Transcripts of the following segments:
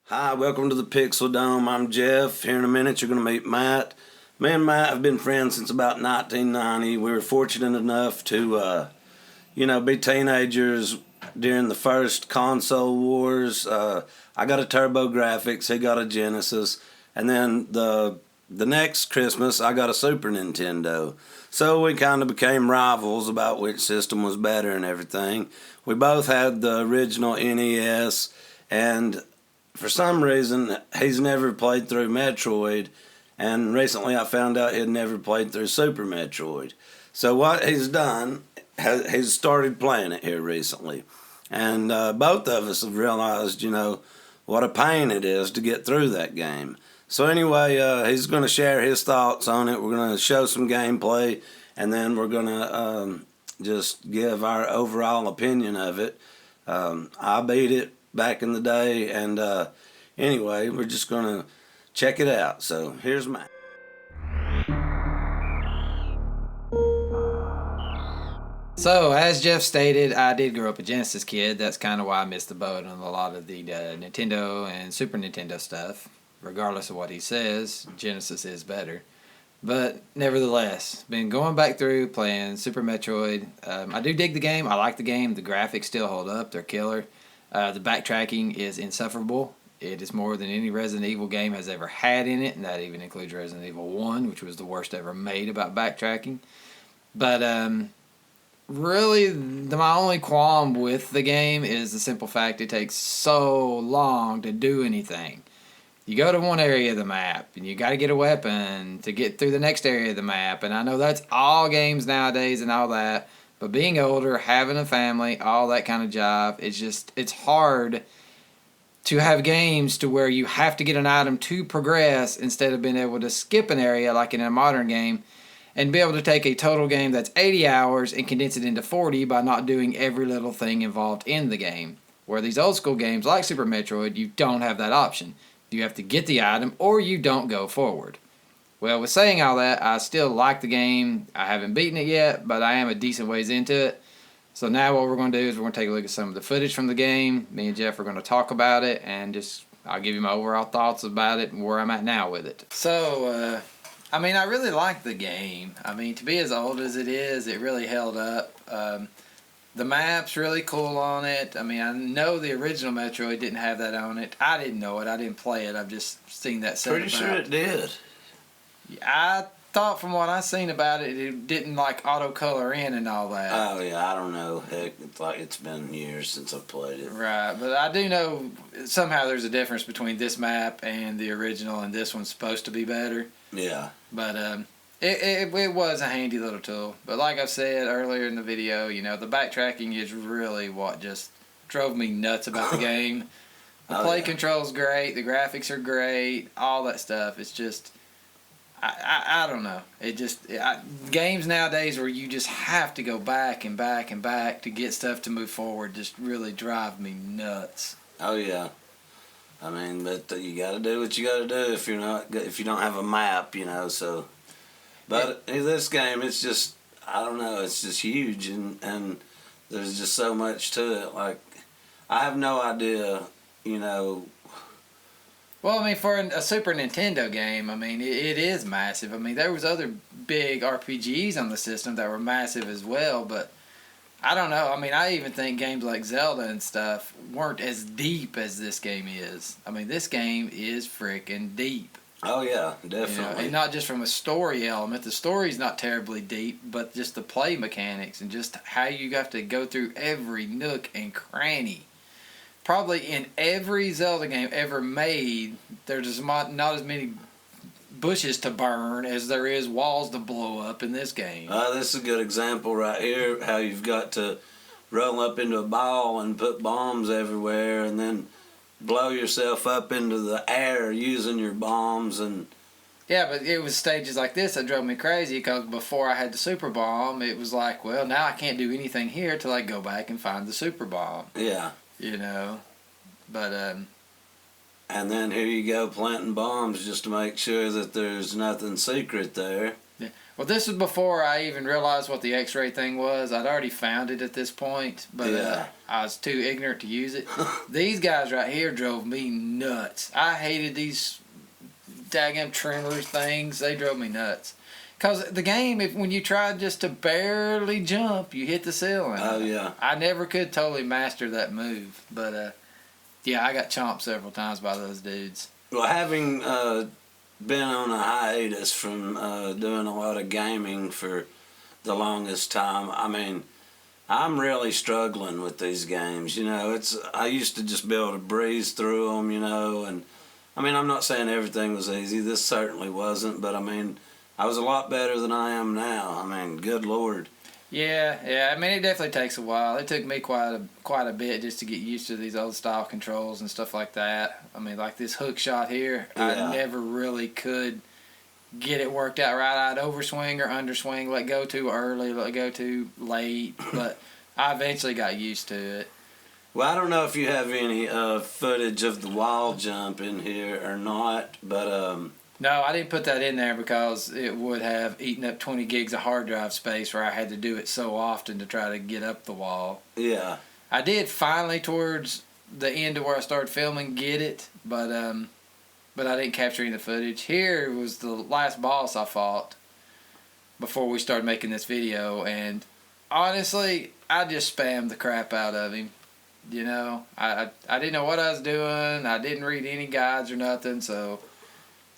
Hi, welcome to the Pixel Dome. I'm Jeff. Here in a minute, you're going to meet Matt. Me and Matt have been friends since about 1990. We were fortunate enough to, be teenagers during the first console wars. I got a Turbo Graphics, he got a Genesis, and then the next Christmas, I got a Super Nintendo. So we kind of became rivals about which system was better and everything. We both had the original NES, and for some reason, he's never played through Metroid, and recently I found out he'd never played through Super Metroid. So what he's done, he's started playing it here recently, and both of us have realized, what a pain it is to get through that game. So anyway, he's going to share his thoughts on it. We're going to show some gameplay, and then we're going to just give our overall opinion of it. I beat it back in the day, and anyway, we're just going to check it out. So here's Matt. So, as Jeff stated, I did grow up a Genesis kid. That's kind of why I missed the boat on a lot of the Nintendo and Super Nintendo stuff. Regardless of what he says, Genesis is better. But nevertheless, been going back through playing Super Metroid. I do dig the game. I like the game. The graphics still hold up. They're killer. The backtracking is insufferable. It is more than any Resident Evil game has ever had in it, and that even includes Resident Evil 1, which was the worst ever made about backtracking. But really, my only qualm with the game is the simple fact it takes so long to do anything. You go to one area of the map, and you got to get a weapon to get through the next area of the map, and I know that's all games nowadays and all that, but being older, having a family, all that kind of jive, it's hard to have games to where you have to get an item to progress instead of being able to skip an area like in a modern game and be able to take a total game that's 80 hours and condense it into 40 by not doing every little thing involved in the game. Where these old school games like Super Metroid, you don't have that option. You have to get the item or you don't go forward. Well, with saying all that, I still like the game. I haven't beaten it yet, but I am a decent ways into it. So now what we're going to do is we're going to take a look at some of the footage from the game. Me and Jeff are going to talk about it, and I'll give you my overall thoughts about it and where I'm at now with it. So, I really like the game. To be as old as it is, it really held up. The map's really cool on it. I know the original Metroid didn't have that on it. I didn't know it. I didn't play it. I've just seen that set. Pretty sure it did. I thought from what I seen about it, it didn't auto color in and all that. Oh yeah, I don't know. Heck, it's been years since I've played it. Right, but I do know somehow there's a difference between this map and the original, and this one's supposed to be better. Yeah. But it was a handy little tool. But like I said earlier in the video, the backtracking is really what just drove me nuts about the game. The play control's great, the graphics are great, all that stuff. It's just, I don't know. Games nowadays where you just have to go back and back and back to get stuff to move forward just really drive me nuts. Oh yeah. But you got to do what you got to do if you don't have a map, so. But in this game, it's just, I don't know, it's just huge, and there's just so much to it. I have no idea, Well, for a Super Nintendo game, it is massive. There was other big RPGs on the system that were massive as well, but I don't know. I even think games like Zelda and stuff weren't as deep as this game is. This game is freaking deep. Oh yeah, definitely. And not just from a story element. The story's not terribly deep, but just the play mechanics and just how you have to go through every nook and cranny. Probably in every Zelda game ever made, there's not as many bushes to burn as there is walls to blow up in this game. This is a good example right here, how you've got to roll up into a ball and put bombs everywhere and then blow yourself up into the air using your bombs. And yeah, but it was stages like this that drove me crazy, because before I had the super bomb, it was like, well, now I can't do anything here till I go back and find the super bomb. Yeah. But and then here you go planting bombs just to make sure that there's nothing secret there. Yeah. Well, this was before I even realized what the X-ray thing was. I'd already found it at this point, but I was too ignorant to use it. These guys right here drove me nuts. I hated these daggum trimmers things. They drove me nuts. Because the game, when you tried just to barely jump, you hit the ceiling. Oh, yeah. I never could totally master that move. But, yeah, I got chomped several times by those dudes. Well, having been on a hiatus from doing a lot of gaming for the longest time, I mean, I'm really struggling with these games. You know, I used to just be able to breeze through them, you know, and I mean, I'm not saying everything was easy. This certainly wasn't, but I mean, I was a lot better than I am now. I mean, good Lord. Yeah. I mean, it definitely takes a while. It took me quite a bit just to get used to these old style controls and stuff like that. I mean, like this hook shot here, I never really could get it worked out right. I'd overswing or underswing, let go too early, let go too late, but I eventually got used to it. Well, I don't know if you have any footage of the wall jump in here or not, but no, I didn't put that in there because it would have eaten up 20 gigs of hard drive space where I had to do it so often to try to get up the wall. Yeah. I did finally towards the end of where I started filming get it, but I didn't capture any of the footage. Here was the last boss I fought before we started making this video, and honestly, I just spammed the crap out of him. You know, I didn't know what I was doing. I didn't read any guides or nothing, so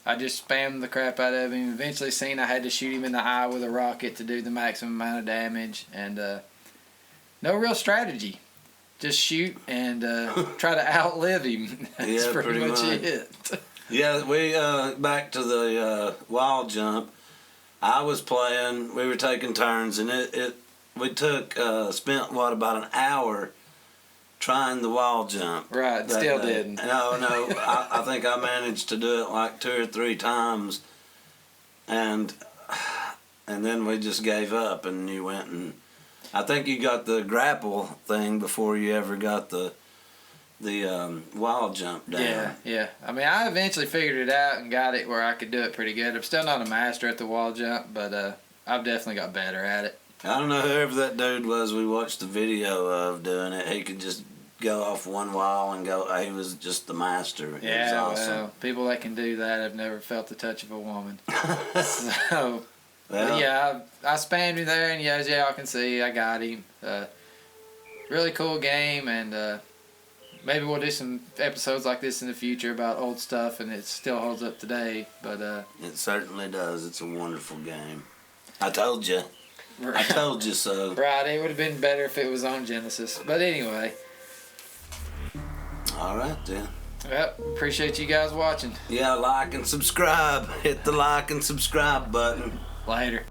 I just spammed the crap out of him. Eventually seen I had to shoot him in the eye with a rocket to do the maximum amount of damage. And no real strategy. Just shoot and try to outlive him. That's pretty much it. Yeah, we back to the wall jump. I was playing. We were taking turns, and we spent about an hour trying the wall jump. Right, still didn't. No, I think I managed to do it like 2 or 3 times, and then we just gave up, and you went and I think you got the grapple thing before you ever got the wall jump down. Yeah. I mean, I eventually figured it out and got it where I could do it pretty good. I'm still not a master at the wall jump, but I've definitely got better at it. I don't know whoever that dude was we watched the video of doing it. He could just go off one wall and go. He was just the master. It was awesome. Well, people that can do that have never felt the touch of a woman. So, well, yeah, I spammed him there, and as y'all can see, I got him. Really cool game, and maybe we'll do some episodes like this in the future about old stuff, and it still holds up today. But it certainly does. It's a wonderful game. I told you. I told you so. Right, it would have been better if it was on Genesis. But anyway. All right, then. Well, appreciate you guys watching. Yeah, like and subscribe. Hit the like and subscribe button. Later.